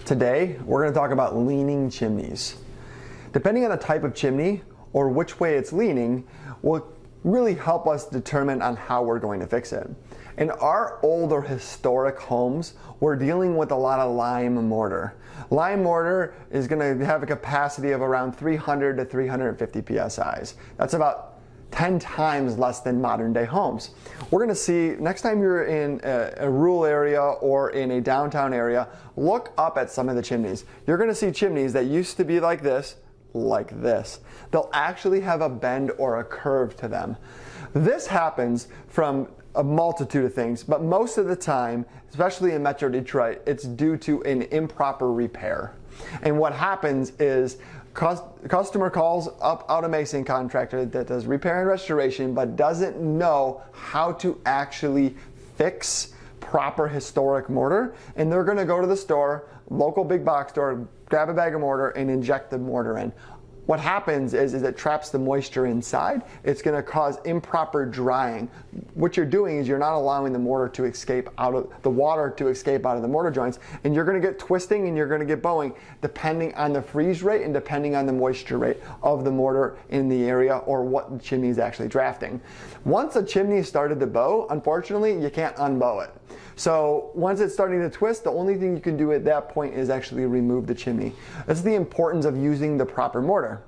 Today, we're going to talk about leaning chimneys. Depending on the type of chimney or which way it's leaning will really help us determine on how we're going to fix it. In our older historic homes, we're dealing with a lot of lime mortar. Lime mortar is going to have a capacity of around 300 to 350 psi's. That's about 10 times less than modern day homes. We're going to see next time you're in a rural area or in a downtown area, look up at some of the chimneys. You're going to see chimneys that used to be like this. They'll actually have a bend or a curve to them. This happens from a multitude of things, but most of the time, especially in Metro Detroit, it's due to an improper repair. And what happens is customer calls up out a mason contractor that does repair and restoration but doesn't know how to actually fix proper historic mortar, and they're going to go to the store, local big box store, grab a bag of mortar and inject the mortar in. What happens is it traps the moisture inside. It's going to cause improper drying. What you're doing is you're not allowing the mortar to escape out of the water to escape out of the mortar joints, and you're going to get twisting and you're going to get bowing depending on the freeze rate and depending on the moisture rate of the mortar in the area or what the chimney is actually drafting. Once a chimney started to bow, unfortunately, you can't unbow it. So once it's starting to twist, the only thing you can do at that point is actually remove the chimney. That's the importance of using the proper mortar.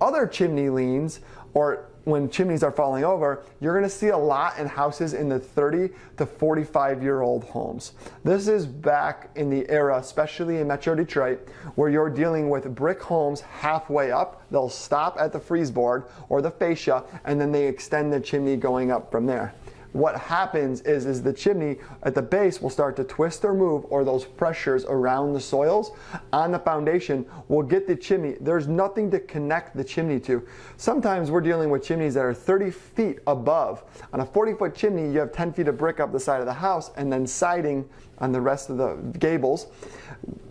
Other chimney leans, or when chimneys are falling over, you're going to see a lot in houses in the 30 to 45-year-old homes. This is back in the era, especially in Metro Detroit, where you're dealing with brick homes halfway up. They'll stop at the freeze board or the fascia, and then they extend the chimney going up from there. What happens is the chimney at the base will start to twist or move, or those pressures around the soils on the foundation will get the chimney. There's nothing to connect the chimney to. Sometimes we're dealing with chimneys that are 30 feet above. On a 40-foot chimney, you have 10 feet of brick up the side of the house and then siding on the rest of the gables.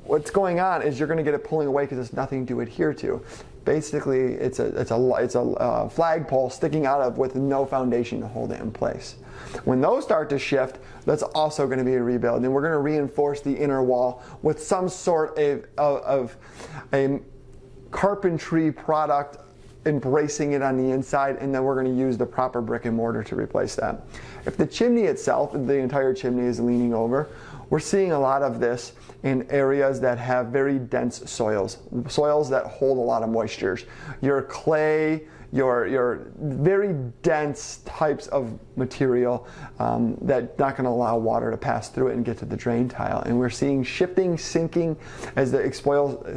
What's going on is you're going to get it pulling away because there's nothing to adhere to. Basically, it's a flagpole sticking out of with no foundation to hold it in place. When those start to shift, that's also going to be a rebuild, and we're going to reinforce the inner wall with some sort of a carpentry product embracing it on the inside, and then we're going to use the proper brick and mortar to replace that. If the chimney itself, the entire chimney is leaning over, we're seeing a lot of this in areas that have very dense soils that hold a lot of moistures. Your clay, your very dense types of material that not going to allow water to pass through it and get to the drain tile. And we're seeing shifting, sinking as the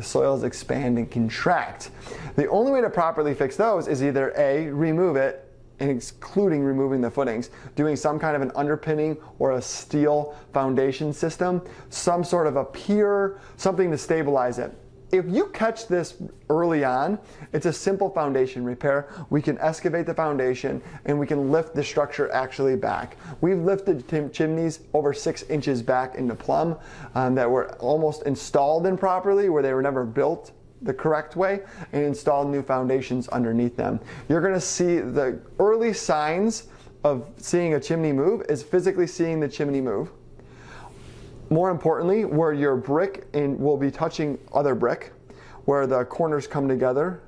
soils expand and contract. The only way to properly fix those is either A, remove it, including removing the footings, doing some kind of an underpinning or a steel foundation system, some sort of a pier, something to stabilize it. If you catch this early on, it's a simple foundation repair. We can excavate the foundation and we can lift the structure actually back. We've lifted chimneys over 6 inches back into plumb that were almost installed improperly, where they were never built the correct way, and install new foundations underneath them. You're going to see the early signs of seeing a chimney move is physically seeing the chimney move. More importantly, where your brick will be touching other brick, where the corners come together,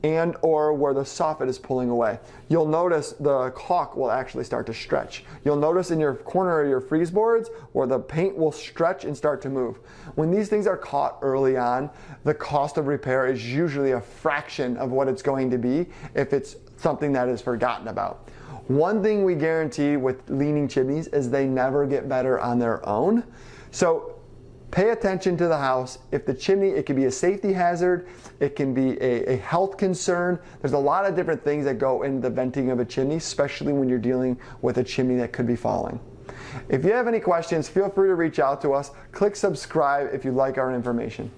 and or where the soffit is pulling away. You'll notice the caulk will actually start to stretch. You'll notice in your corner of your freeze boards where the paint will stretch and start to move. When these things are caught early on, the cost of repair is usually a fraction of what it's going to be if it's something that is forgotten about. One thing we guarantee with leaning chimneys is they never get better on their own. So pay attention to the house. If the chimney, it can be a safety hazard, it can be a health concern. There's a lot of different things that go into the venting of a chimney, especially when you're dealing with a chimney that could be falling. If you have any questions, feel free to reach out to us. Click subscribe if you like our information.